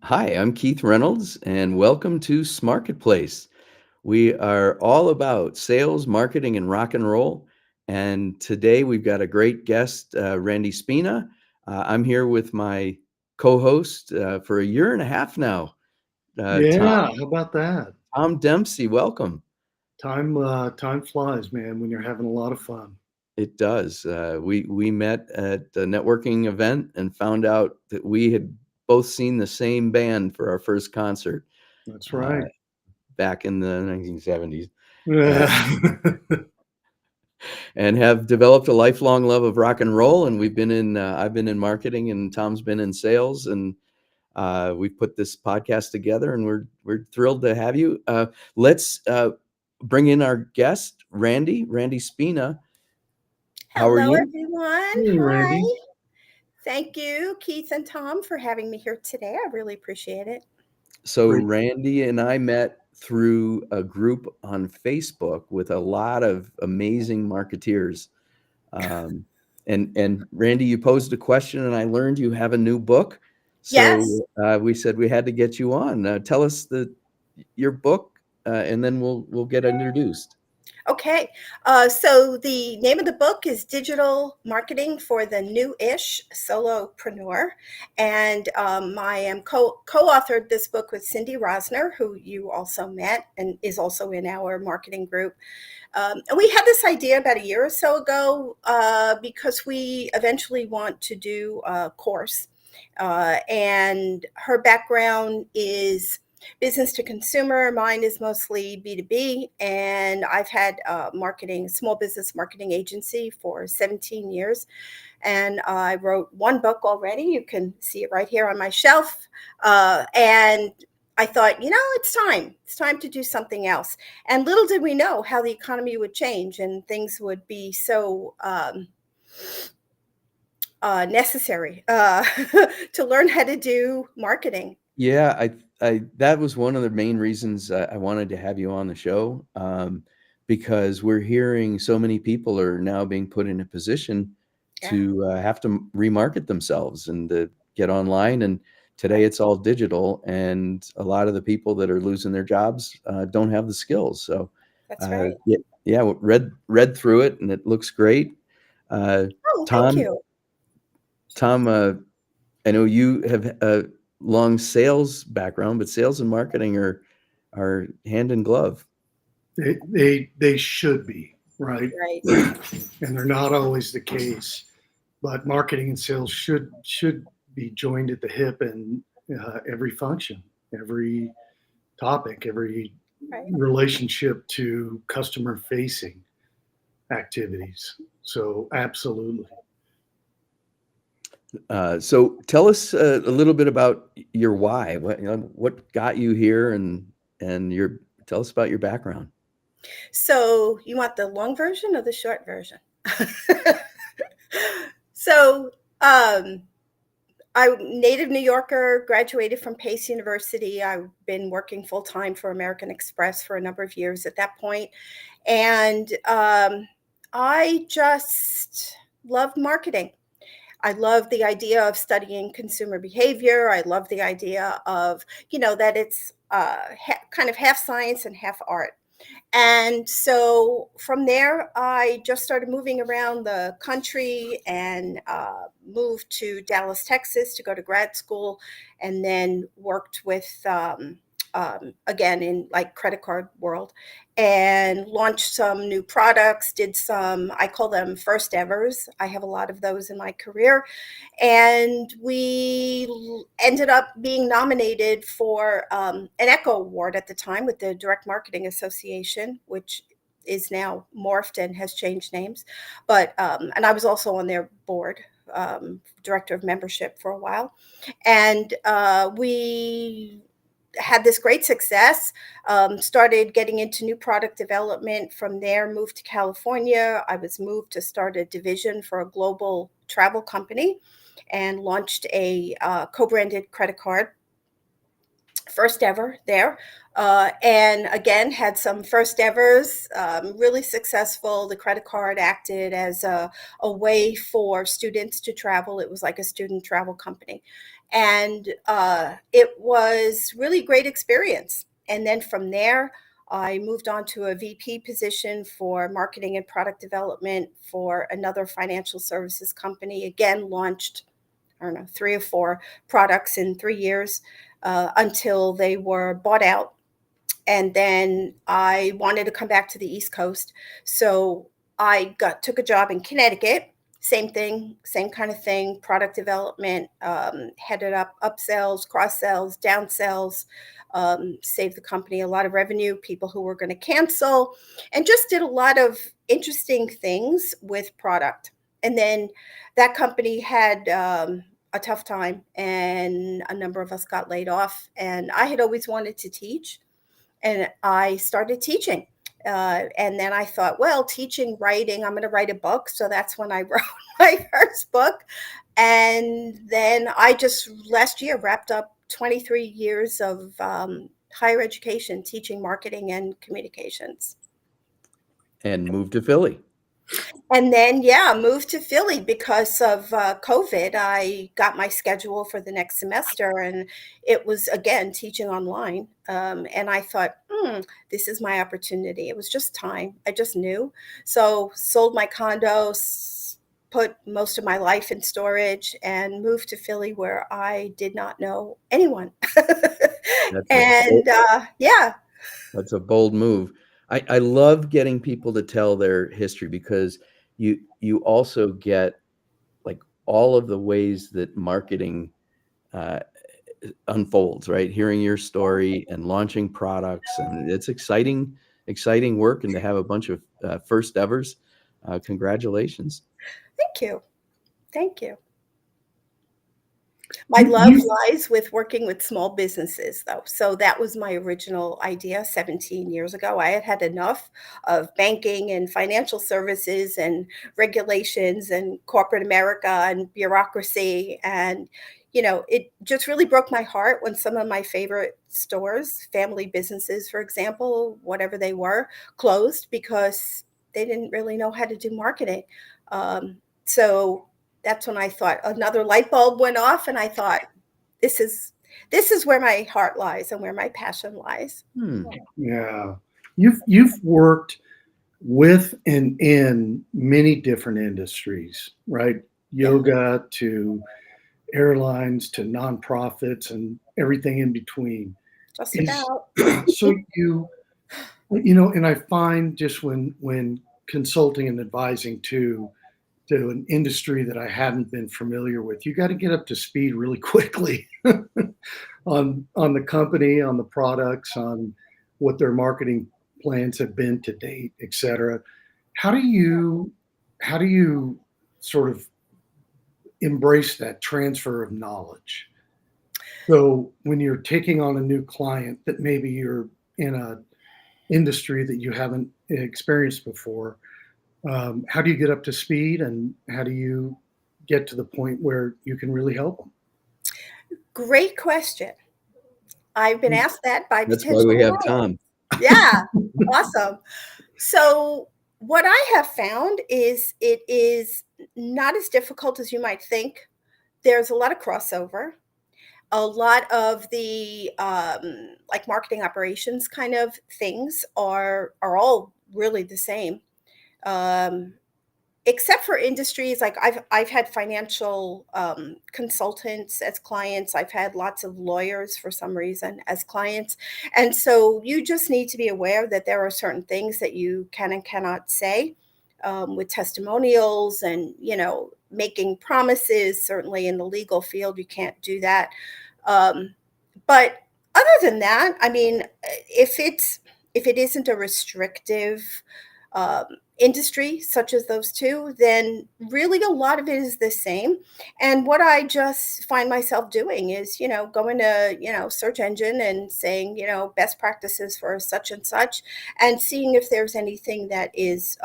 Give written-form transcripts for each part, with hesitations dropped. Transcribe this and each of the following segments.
Hi, I'm Keith Reynolds, and welcome to SMarketPlace. We are all about sales, marketing, and rock and roll. And today we've got a great guest, Randye Spina. I'm here with my co-host for a year and a half now, Tom Yeah, how about that? Tom Dempsey. Welcome. Time flies, man, when you're having a lot of fun. It does. We met at a networking event and found out that we had both seen the same band for our first concert That's uh, right. back in the 1970s. Uh, Yeah. and have developed a lifelong love of rock and roll. And I've been in marketing, and Tom's been in sales, and we've put this podcast together, and we're thrilled to have you. Let's bring in our guest, Randye Spina. How are Hello, you? everyone. Hey, Randy. Hi. Thank you, Keith and Tom, for having me here today. I really appreciate it. So Great. Randye and I met through a group on Facebook with a lot of amazing marketeers. Um, and Randye, you posed a question, and I learned you have a new book. Yes. So we said we had to get you on. Tell us your book, and then we'll get introduced. Okay. So the name of the book is Digital Marketing for the New-ish Solopreneur. And I am co-authored this book with Cindy Rosner, who you also met and is also in our marketing group. And we had this idea about a year or so ago because we eventually want to do a course. And her background is business to consumer. Mine is mostly B2B. And I've had small business marketing agency for 17 years. And I wrote one book already. You can see it right here on my shelf. And I thought, it's time. It's time to do something else. And little did we know how the economy would change and things would be so necessary to learn how to do marketing. Yeah, I that was one of the main reasons I wanted to have you on the show, because we're hearing so many people are now being put in a position Yeah, to have to remarket themselves and to get online. And today right. it's all digital, and a lot of the people that are losing their jobs don't have the skills. So, That's right. yeah, yeah, read through it, and it looks great. Uh, Oh, thank Tom, you. Tom, I know you have a long sales background, but sales and marketing are hand in glove. They should be, right? Right. And they're not always the case. But marketing and sales should be joined at the hip in every function, every topic, every Right. relationship to customer facing activities. So absolutely. So tell us a little bit about your why. What got you here, and your tell us about your background. So you want the long version or the short version? So, um, I'm native New Yorker, graduated from Pace University. I've been working full time for American Express for a number of years at that point, and I just loved marketing. I love the idea of studying consumer behavior. I love the idea of, that it's kind of half science and half art. And so from there, I just started moving around the country and moved to Dallas, Texas to go to grad school, and then worked with, again, in like credit card world, and launched some new products, did some, I call them first evers. I have a lot of those in my career. And we ended up being nominated for an Echo Award at the time with the Direct Marketing Association, which is now morphed and has changed names. But and I was also on their board, director of membership for a while, and we had this great success. Started getting into new product development from there. Moved to California. I was moved to start a division for a global travel company and launched a co-branded credit card first ever there. And again, had some first evers, really successful. The credit card acted as a way for students to travel. It was like a student travel company. And it was really great experience. And then from there, I moved on to a VP position for marketing and product development for another financial services company. Again, launched, I don't know, 3 or 4 products in 3 years until they were bought out. And then I wanted to come back to the East Coast. So I took a job in Connecticut. Same thing, same kind of thing, product development, headed up upsells, cross sells, down sells, saved the company a lot of revenue, people who were going to cancel, and just did a lot of interesting things with product. And then that company had a tough time, and a number of us got laid off. And I had always wanted to teach, and I started teaching. And then I thought, well, teaching, writing, I'm going to write a book. So that's when I wrote my first book. And then I just last year wrapped up 23 years of higher education, teaching marketing and communications. And moved to Philly. And then, yeah, moved to Philly because of COVID. I got my schedule for the next semester, and it was, again, teaching online. And I thought, this is my opportunity. It was just time. I just knew. So sold my condo, put most of my life in storage, and moved to Philly, where I did not know anyone. And yeah. That's a bold move. I love getting people to tell their history, because you also get like all of the ways that marketing unfolds, right? Hearing your story and launching products, and it's exciting work. And to have a bunch of first evers, congratulations. Thank you. Thank you. My love lies with working with small businesses, though. So that was my original idea 17 years ago. I had had enough of banking and financial services and regulations and corporate America and bureaucracy. And, it just really broke my heart when some of my favorite stores, family businesses, for example, whatever they were, closed because they didn't really know how to do marketing. So that's when I thought another light bulb went off, and I thought, this is where my heart lies and where my passion lies. Yeah. You've worked with and in many different industries, right? Yoga to airlines to nonprofits and everything in between. Just about. So and I find just when consulting and advising to an industry that I hadn't been familiar with, you got to get up to speed really quickly on the company, on the products, on what their marketing plans have been to date, et cetera. How do you sort of embrace that transfer of knowledge? So when you're taking on a new client that maybe you're in a industry that you haven't experienced before, how do you get up to speed, and how do you get to the point where you can really help them? Great question. I've been asked that by That's potential why we have clients. Tom. Yeah, awesome. So what I have found is it is not as difficult as you might think. There's a lot of crossover. A lot of the like marketing operations kind of things are all really the same, um, except for industries like I've had financial consultants as clients. I've had lots of lawyers for some reason as clients, and so you just need to be aware that there are certain things that you can and cannot say with testimonials and making promises. Certainly in the legal field, you can't do that. Um, but other than that, I mean, if it isn't a restrictive um, industry such as those two, then really a lot of it is the same. And what I just find myself doing is, going to, search engine and saying, best practices for such and such, and seeing if there's anything that is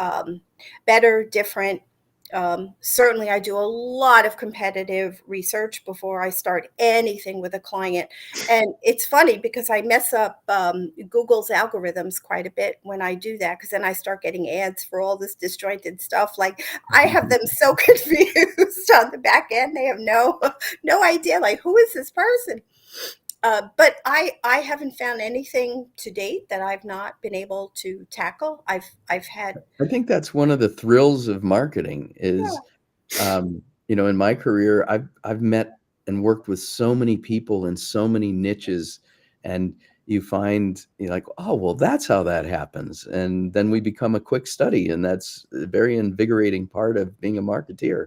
better, different, Certainly, I do a lot of competitive research before I start anything with a client. And it's funny because I mess up Google's algorithms quite a bit when I do that, because then I start getting ads for all this disjointed stuff. Like, I have them so confused on the back end; they have no idea. Like, who is this person? But I haven't found anything to date that I've not been able to tackle. I've had. I think that's one of the thrills of marketing is, in my career, I've met and worked with so many people in so many niches, and you find you're like, oh, well, that's how that happens, and then we become a quick study, and that's a very invigorating part of being a marketeer.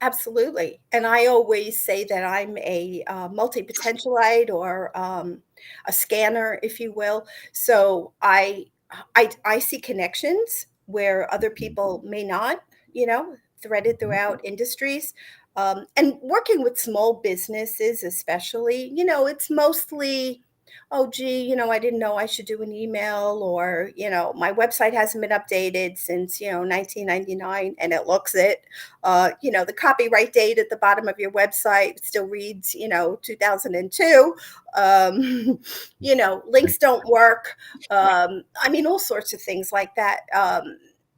Absolutely, and I always say that I'm a, multi-potentialite, or, a scanner, if you will. So I see connections where other people may not, threaded throughout industries. And working with small businesses especially, it's mostly, "Oh, gee, I didn't know I should do an email," or, "My website hasn't been updated since, 1999, and it looks it." The copyright date at the bottom of your website still reads, 2002. Um, links don't work. I mean, all sorts of things like that.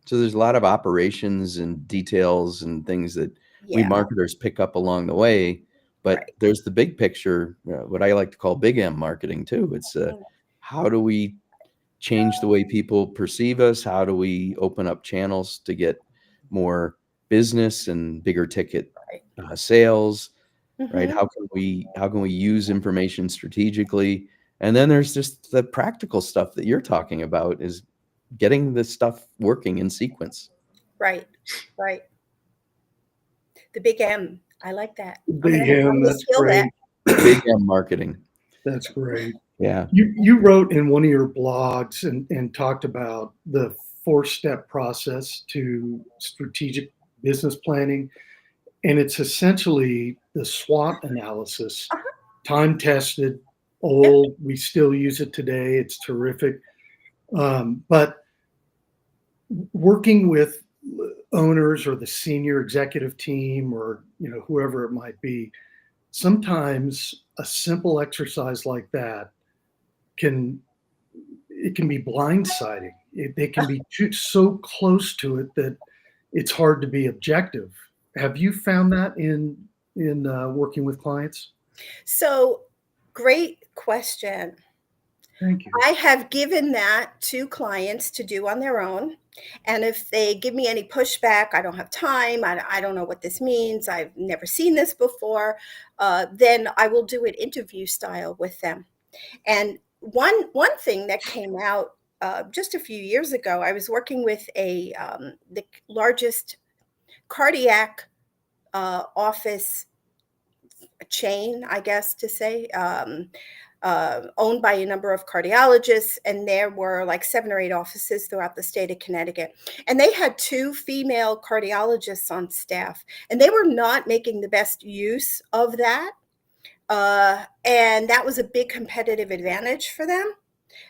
So there's a lot of operations and details and things that we Yeah, marketers pick up along the way, but right. there's the big picture, what I like to call big M marketing too. It's Mm, how do we change the way people perceive us? How do we open up channels to get more business and bigger ticket right. sales, right? Mhm. How can we use information strategically? And then there's just the practical stuff that you're talking about is getting this stuff working in sequence. Right, right. The big M. I like that. Big I'm M, gonna that's steal that. great. Big M marketing. That's great. Yeah. You wrote in one of your blogs and talked about the four-step process to strategic business planning, and it's essentially the SWOT analysis, Uh-huh. time tested, Yep. old. We still use it today. It's terrific. But working with owners or the senior executive team, or whoever it might be, sometimes a simple exercise like that can it can be blindsiding. They can be so close to it that it's hard to be objective. Have you found that in working with clients? So, great question. Thank you. I have given that to clients to do on their own, and if they give me any pushback, "I don't have time, I don't know what this means, I've never seen this before," then I will do it interview style with them. And one thing that came out, just a few years ago, I was working with the largest cardiac, office chain, I guess to say, owned by a number of cardiologists, and there were like 7 or 8 offices throughout the state of Connecticut, and they had 2 female cardiologists on staff, and they were not making the best use of that, and that was a big competitive advantage for them.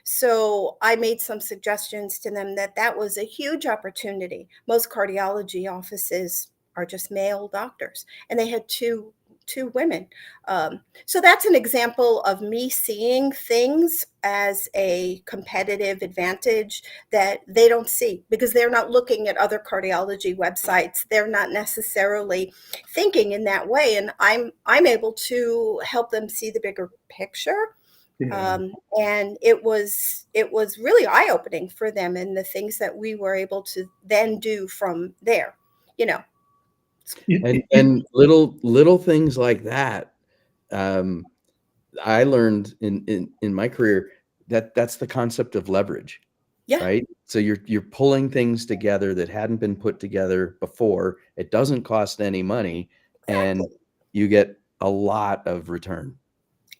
So I made some suggestions to them that that was a huge opportunity. Most cardiology offices are just male doctors, and they had two women. So that's an example of me seeing things as a competitive advantage that they don't see, because they're not looking at other cardiology websites. They're not necessarily thinking in that way, and I'm able to help them see the bigger picture. Yeah. And it was really eye-opening for them, and the things that we were able to then do from there, you know. And It and little things like that, um, I learned in my career that that's the concept of leverage, Yeah, right? So you're pulling things together that hadn't been put together before. It doesn't cost any money, and exactly. you get a lot of return.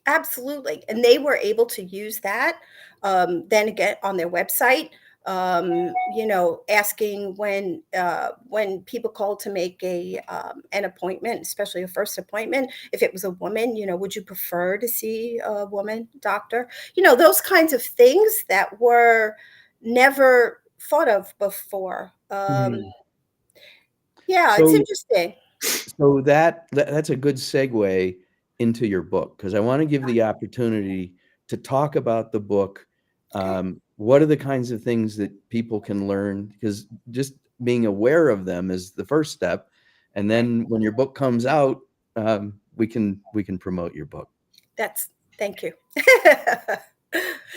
Absolutely, and they were able to use that, then get on their website, asking when people called to make an appointment, especially a first appointment, if it was a woman, "Would you prefer to see a woman doctor?" Those kinds of things that were never thought of before. mm, Yeah, it's So, interesting. so that's a good segue into your book, because I want to give the opportunity to talk about the book. What are the kinds of things that people can learn? Because just being aware of them is the first step, and Right. then when your book comes out, we can promote your book. Thank you.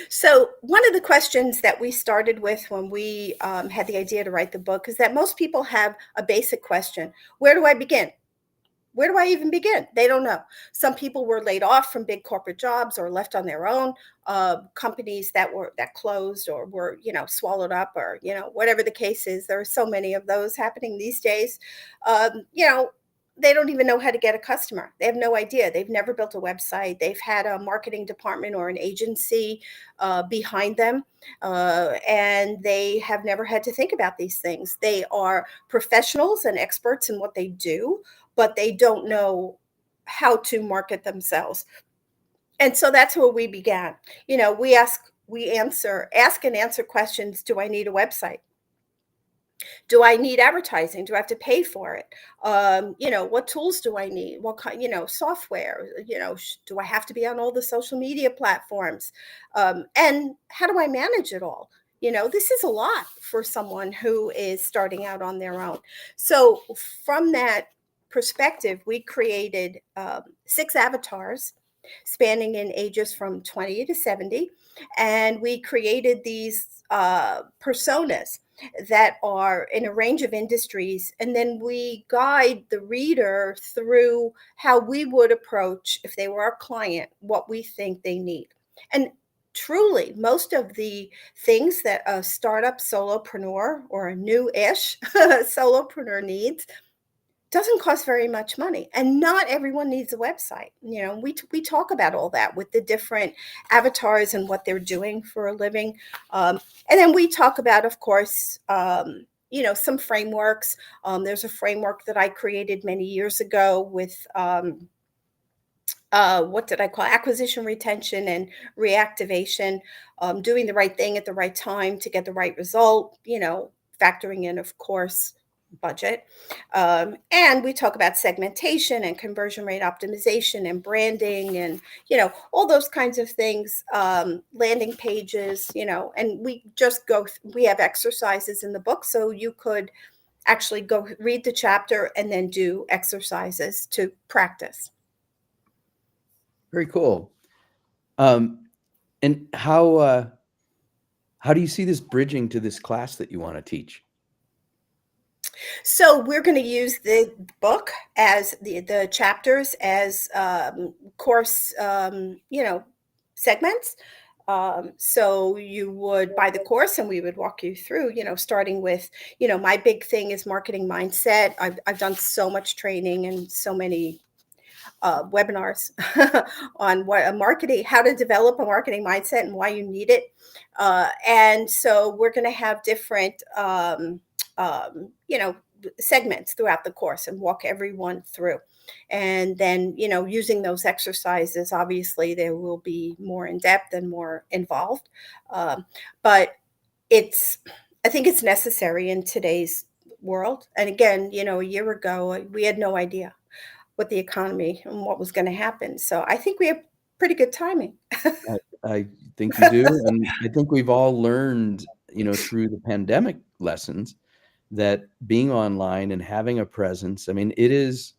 So one of the questions that we started with when we had the idea to write the book is that most people have a basic question: where do I begin? Where do I even begin? They don't know. Some people were laid off from big corporate jobs or left on their own. Companies that closed or were swallowed up, or whatever the case is. There are so many of those happening these days. They don't even know how to get a customer. They have no idea. They've never built a website. They've had a marketing department or an agency behind them, and they have never had to think about these things. They are professionals and experts in what they do, but they don't know how to market themselves. And so that's where we began. Ask and answer questions. Do I need a website? Do I need advertising? Do I have to pay for it? What tools do I need? What kind, software? Do I have to be on all the social media platforms? And how do I manage it all? This is a lot for someone who is starting out on their own. So from that perspective, we created 6 avatars spanning in ages from 20 to 70. And we created these personas that are in a range of industries. And then we guide the reader through how we would approach, if they were our client, what we think they need. And truly, most of the things that a startup solopreneur or a new-ish solopreneur needs doesn't cost very much money, and not everyone needs a website. We talk about all that with the different avatars and what they're doing for a living, and then we talk about, of course, some frameworks. There's a framework that I created many years ago with what did I call acquisition, retention, and reactivation. Doing the right thing at the right time to get the right result. Factoring in, of course, budget. And we talk about segmentation and conversion rate optimization and branding and, all those kinds of things, landing pages, and we just we have exercises in the book. So you could actually go read the chapter and then do exercises to practice. Very cool. And how do you see this bridging to this class that you want to teach? So we're going to use the book as the chapters as course, segments. So you would buy the course and we would walk you through, starting with, my big thing is marketing mindset. I've done so much training and so many webinars on how to develop a marketing mindset and why you need it. And so we're going to have different, segments throughout the course and walk everyone through. And then, using those exercises, obviously there will be more in depth and more involved. But I think it's necessary in today's world. And again, a year ago, we had no idea what the economy and what was going to happen. So I think we have pretty good timing. I think you do, and I think we've all learned, through the pandemic lessons, that being online and having a presence. I mean, it is.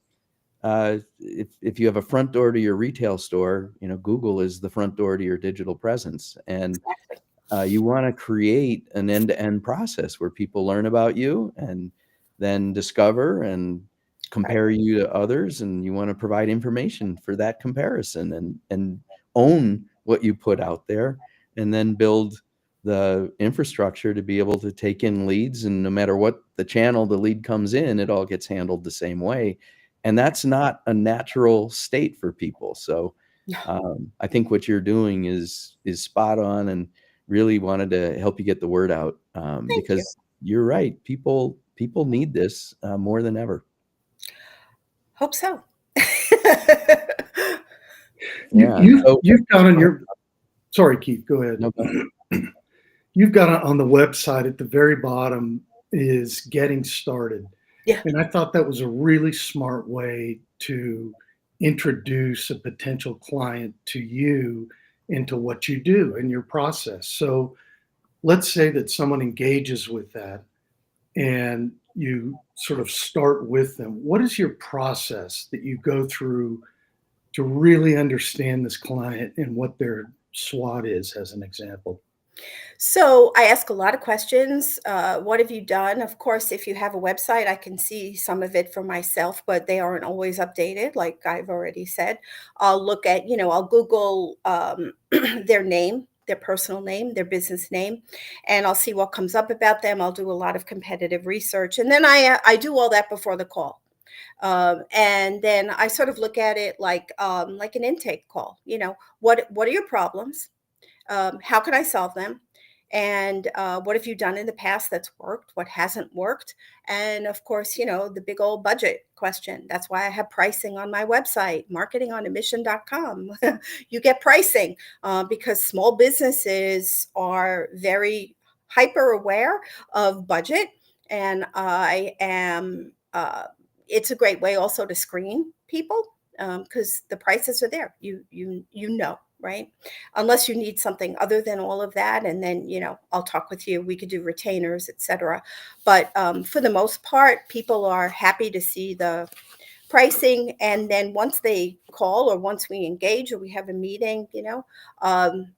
If you have a front door to your retail store, Google is the front door to your digital presence, and you want to create an end-to-end process where people learn about you and then discover and compare you to others, and you want to provide information for that comparison and own what you put out there, and then build the infrastructure to be able to take in leads, and no matter what the channel the lead comes in, it all gets handled the same way. And that's not a natural state for people. So I think what you're doing is spot on, and really wanted to help you get the word out, because you're right. People need this more than ever. Hope so. Yeah. You've got on your, sorry, Keith, go ahead. No, go ahead. You've got on the website at the very bottom is getting started. Yeah. And I thought that was a really smart way to introduce a potential client to you into what you do and your process. So let's say that someone engages with that and you sort of start with them. What is your process that you go through to really understand this client and what their SWOT is, as an example? So I ask a lot of questions. What have you done? Of course, if you have a website, I can see some of it for myself, but they aren't always updated, like I've already said. I'll look at, I'll Google their name, their personal name, their business name, and I'll see what comes up about them. I'll do a lot of competitive research, and then I do all that before the call. And then I sort of look at it like an intake call. What are your problems? How can I solve them? And what have you done in the past that's worked? What hasn't worked? And of course, the big old budget question. That's why I have pricing on my website, marketingonamission.com. You get pricing because small businesses are very hyper aware of budget. And it's a great way also to screen people because the prices are there. You know, right? Unless you need something other than all of that, and then I'll talk with you. We could do retainers, etc. But for the most part, people are happy to see the pricing, and then once they call or once we engage or we have a meeting, um,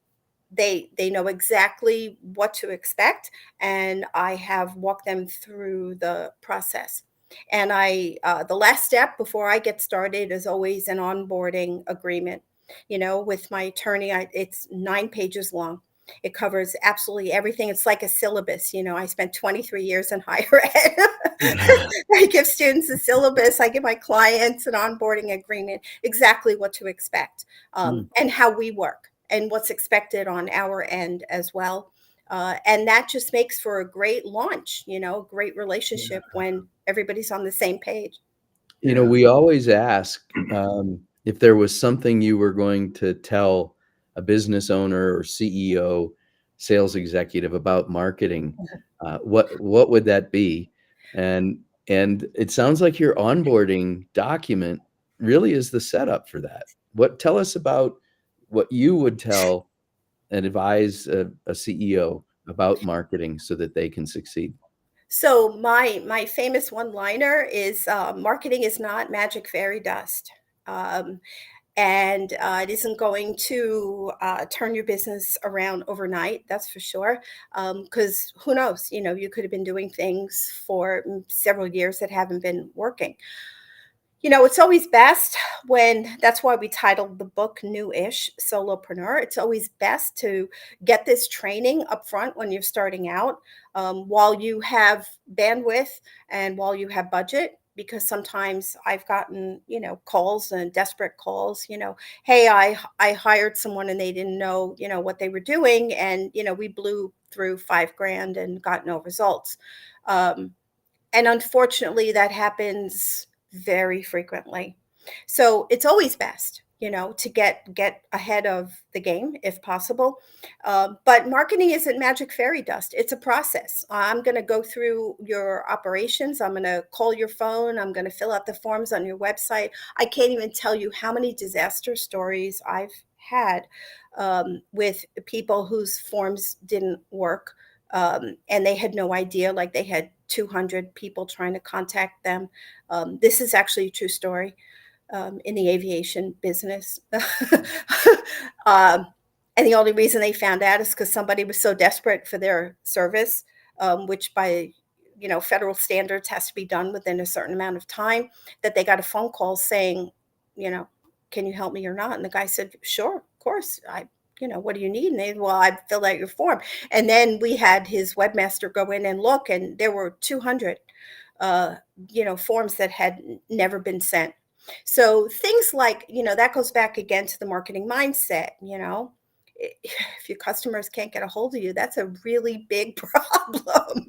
they know exactly what to expect, and I have walked them through the process. And the last step before I get started is always an onboarding agreement. With my attorney, it's 9 pages long. It covers absolutely everything. It's like a syllabus. I spent 23 years in higher ed. I give students a syllabus. I give my clients an onboarding agreement, exactly what to expect, Mm. and how we work and what's expected on our end as well. And that just makes for a great launch, great relationship Yeah, when everybody's on the same page. yeah, We always ask if there was something you were going to tell a business owner or CEO, sales executive about marketing. What would that be? And and it sounds like your onboarding document really is the setup for that. Tell us about what you would tell and advise a CEO about marketing so that they can succeed. So my famous one liner is marketing is not magic fairy dust. Um, and it isn't going to turn your business around overnight, that's for sure. Because who knows, you could have been doing things for several years that haven't been working. It's always best when that's why we titled the book New-ish Solopreneur. It's always best to get this training up front when you're starting out, while you have bandwidth and while you have budget. Because sometimes I've gotten, calls and desperate calls, hey, I hired someone and they didn't know, what they were doing. And, we blew through 5 grand and got no results. Um, and unfortunately, that happens very frequently. So it's always best, to get ahead of the game if possible. But marketing isn't magic fairy dust. It's a process. I'm going to go through your operations. I'm going to call your phone. I'm going to fill out the forms on your website. I can't even tell you how many disaster stories I've had with people whose forms didn't work, and they had no idea, like they had 200 people trying to contact them. This is actually a true story in the aviation business. um, and the only reason they found out is because somebody was so desperate for their service, which by federal standards has to be done within a certain amount of time, that they got a phone call saying, you know, can you help me or not? And the guy said, sure, of course. What do you need? And they, well, I filled out your form. And then we had his webmaster go in and look, and there were 200, uh, forms that had never been sent. So things like, that goes back again to the marketing mindset. If your customers can't get a hold of you, that's a really big problem.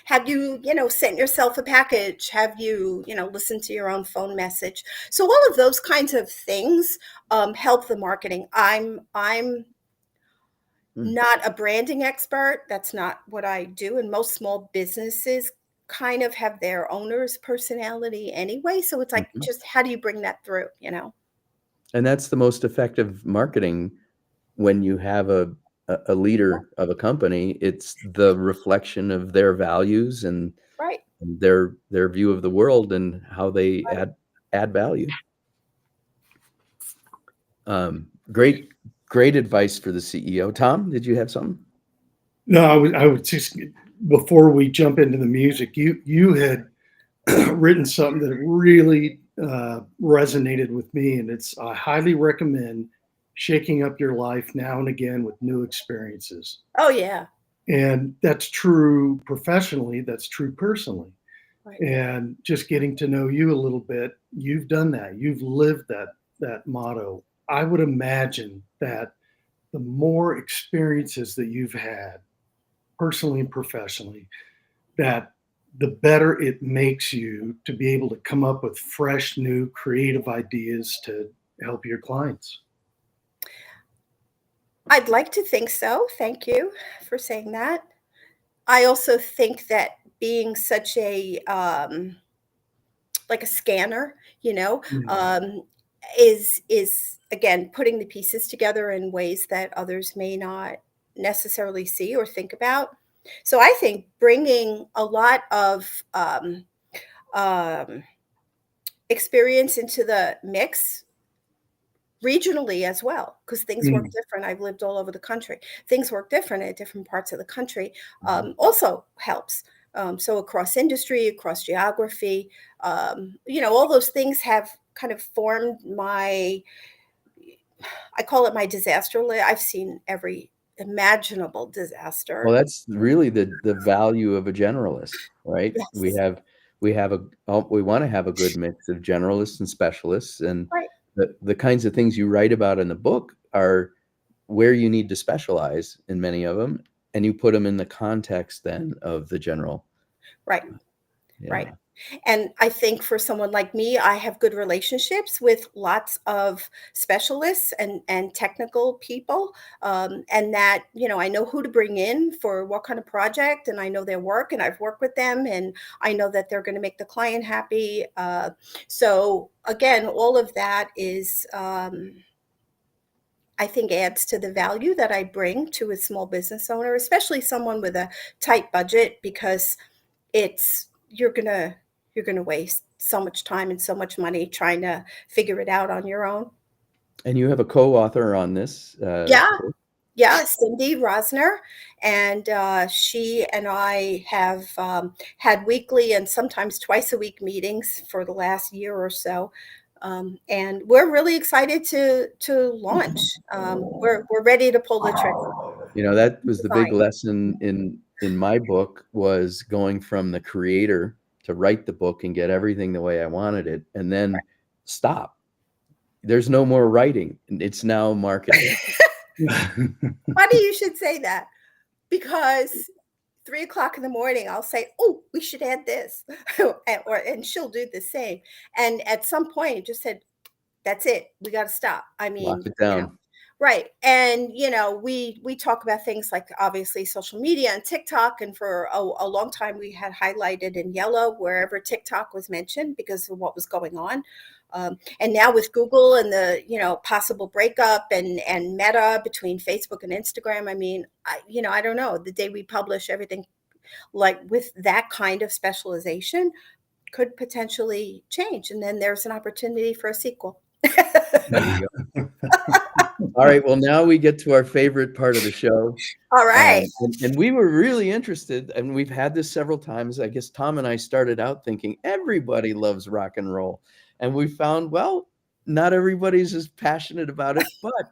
Have you, sent yourself a package? Have you, listened to your own phone message? So all of those kinds of things help the marketing. I'm Mm. not a branding expert. That's not what I do. And most small businesses kind of have their owner's personality anyway. So it's like, Mhm. just how do you bring that through, you know? And that's the most effective marketing when you have a leader of a company. It's the reflection of their values Right. and their view of the world and how they Right. add value. Great advice for the CEO. Tom, did you have something? No, I would just, before we jump into the music, you had written something that really resonated with me, and it's I highly recommend shaking up your life now and again with new experiences. Oh, yeah. And that's true professionally, that's true personally. Right. And just getting to know you a little bit, you've done that. You've lived that motto. I would imagine that the more experiences that you've had personally and professionally, that the better it makes you to be able to come up with fresh, new, creative ideas to help your clients. I'd like to think so. Thank you for saying that. I also think that being such a like a scanner, you know, Yeah. um, is again putting the pieces together in ways that others may not necessarily see or think about. So I think bringing a lot of um, experience into the mix regionally as well, because things work Mm. different. I've lived all over the country. Things work different at different parts of the country, Mhm. also helps. So across industry, across geography, all those things have kind of formed my, I call it my disaster list. I've seen every imaginable Well, disaster. that's really the value of a generalist, right? We Yes. have we have a we wanna have a good mix of generalists and specialists, and Right. the kinds of things you write about in the book are where you need to specialize in many of them, and you put them in the context then of the general. Right. Right. Yeah. And I think for someone like me, I have good relationships with lots of specialists and technical people, and that I know who to bring in for what kind of project, and I know their work, and I've worked with them, and I know that they're going to make the client happy. So again, all of that is. I think adds to the value that I bring to a small business owner, especially someone with a tight budget, because it's you're gonna waste so much time and so much money trying to figure it out on your own. And you have a co-author on this, Yeah, book. yeah, Cindy Rosner, and she and I have had weekly and sometimes twice a week meetings for the last year or so, and we're really excited to launch. We're ready to pull the trigger. That was the big Design. lesson in my book was going from the creator to write the book and get everything the way I wanted it, and then stop. There's no more writing, it's now marketing. Funny you should say that, because 3 o'clock in the morning, I'll say, "Oh, we should add this," and she'll do the same. And at some point, it just said, "That's it. We got to stop." I Lock mean, it down. right? And we talk about things like obviously social media and TikTok, and for a long time, we had highlighted in yellow wherever TikTok was mentioned because of what was going on. And now with Google and the possible breakup and Meta between Facebook and Instagram, I mean, I don't know. The day we publish everything, like with that kind of specialization, could potentially change, and then there's an opportunity for a sequel. There you go. All right, well, now we get to our favorite part of the show, All right. and we were really interested, and we've had this several times. I guess Tom and I started out thinking everybody loves rock and roll, and we found, well, not everybody's as passionate about it, but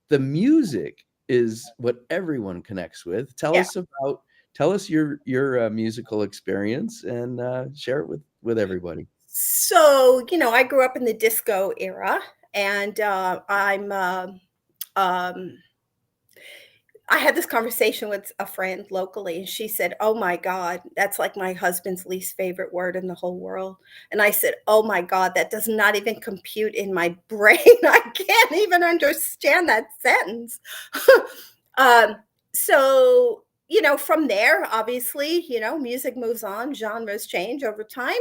the music is what everyone connects with. Yeah. Tell us your musical experience and share it with everybody. So, I grew up in the disco era, and um, I had this conversation with a friend locally, and she said, "Oh my God, that's like my husband's least favorite word in the whole world." And I said, "Oh my God, that does not even compute in my brain. I can't even understand that sentence." um, so from there, obviously, music moves on, genres change over time.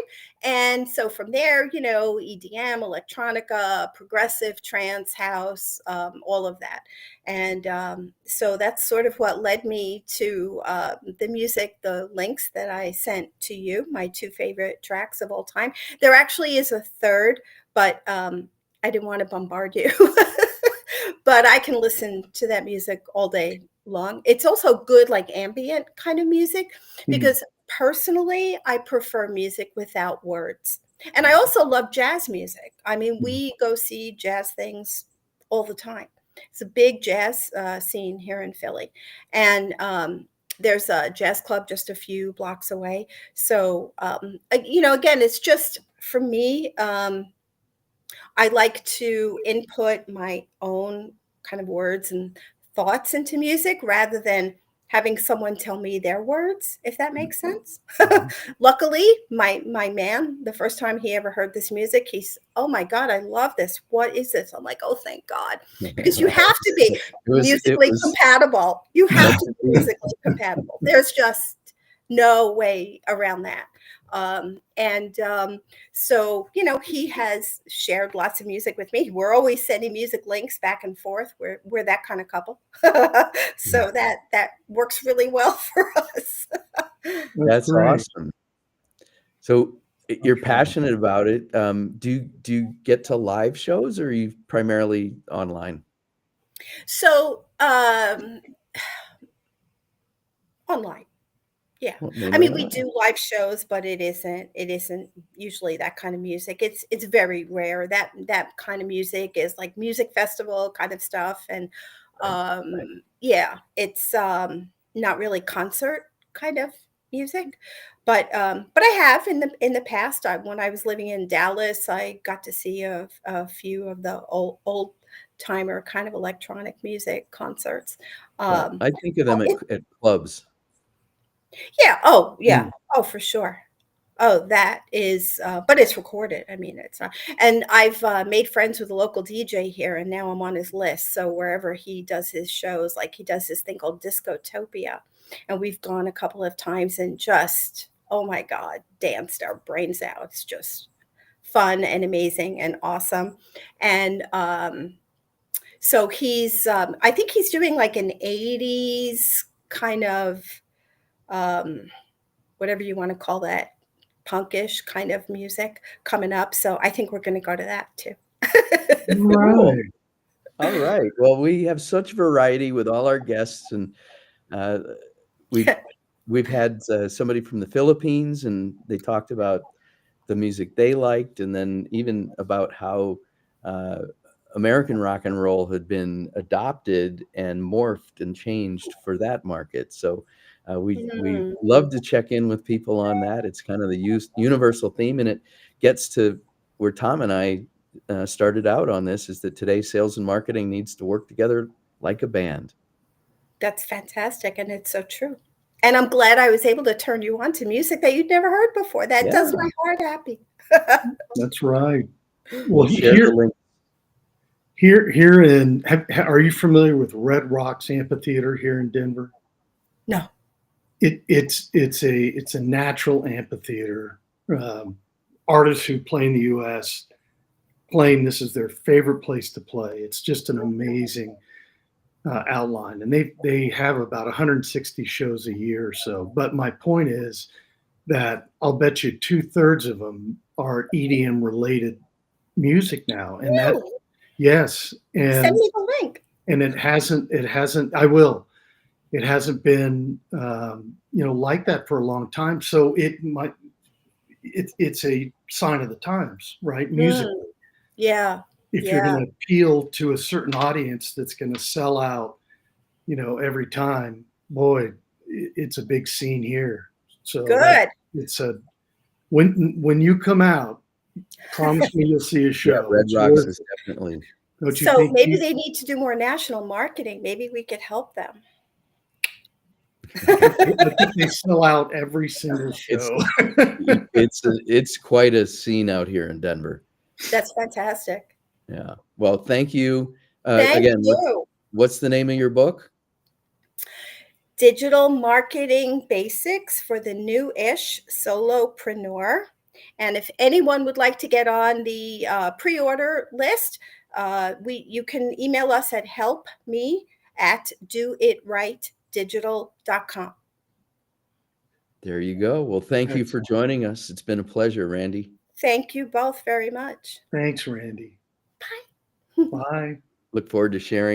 And so from there, EDM, electronica, progressive, trance, house, all of that. And so that's sort of what led me to the music, the links that I sent to you, my two favorite tracks of all time. There actually is a third, but I didn't want to bombard you. But I can listen to that music all day long. It's also good, like ambient kind of music, because personally, I prefer music without words. And I also love jazz music. I mean, we go see jazz things all the time. It's a big jazz scene here in Philly. And there's a jazz club just a few blocks away. So, again, it's just for me. I like to input my own kind of words and thoughts into music rather than having someone tell me their words, if that makes sense. Luckily, my man, the first time he ever heard this music, he's, oh my God, I love this. What is this? I'm like, oh, thank God. Because you have to be musically compatible. You have to be musically compatible. There's just no way around that. So, he has shared lots of music with me. We're always sending music links back and forth. We're that kind of couple. So that works really well for us. That's awesome. So you're passionate about it. Do you get to live shows, or are you primarily online? So online. Yeah. Well, I mean, we do live shows, but it isn't usually that kind of music. It's very rare. That kind of music is like music festival kind of stuff. And yeah, it's not really concert kind of music. But I have in the past, when I was living in Dallas, I got to see a few of the old timer kind of electronic music concerts. I think of them at clubs. Yeah. Oh, yeah. Oh, for sure. Oh, that is, but it's recorded. I mean, it's not. And I've made friends with a local DJ here, and now I'm on his list. So wherever he does his shows, like he does this thing called Discotopia, and we've gone a couple of times and just, oh my God, danced our brains out. It's just fun and amazing and awesome. And so I think he's doing like an 80s kind of, whatever you want to call that, punkish kind of music coming up. So I think we're going to go to that too. Right. All right. Well, we have such variety with all our guests, and we've had somebody from the Philippines, and they talked about the music they liked, and then even about how American rock and roll had been adopted and morphed and changed for that market. So we love to check in with people on that. It's kind of the universal theme, and it gets to where Tom and I started out on this, is that today sales and marketing needs to work together like a band. That's fantastic, and it's so true. And I'm glad I was able to turn you on to music that you'd never heard before. That does my heart happy. That's right. Well, share the link. Are you familiar with Red Rocks Amphitheater here in Denver? No. It's a natural amphitheater. Artists who play in the U.S. this is their favorite place to play. It's just an amazing outline, and they have about 160 shows a year or so. But my point is that I'll bet you 2/3 of them are EDM related music now, and really? Yes, and send me the link. And it hasn't. I will. It hasn't been like that for a long time. So it's a sign of the times, right? Music. Yeah. If you're going to appeal to a certain audience that's going to sell out, every time, boy, it's a big scene here. So good. When you come out, promise me you'll see a show. Yeah, Red Rocks is definitely. So maybe they need to do more national marketing. Maybe we could help them. I think they sell out every single show. It's quite a scene out here in Denver. That's fantastic. Yeah. Well, thank you. Thank Again, you. what's the name of your book? digital marketing basics for the new-ish solopreneur. And if anyone would like to get on the pre-order list, you can email us at helpme@doitrightdigital.com. There you go. Well, thank you for Excellent. joining us. It's been a pleasure, Randye. Thank you both very much. Thanks, Randye. Bye. Bye. Look forward to sharing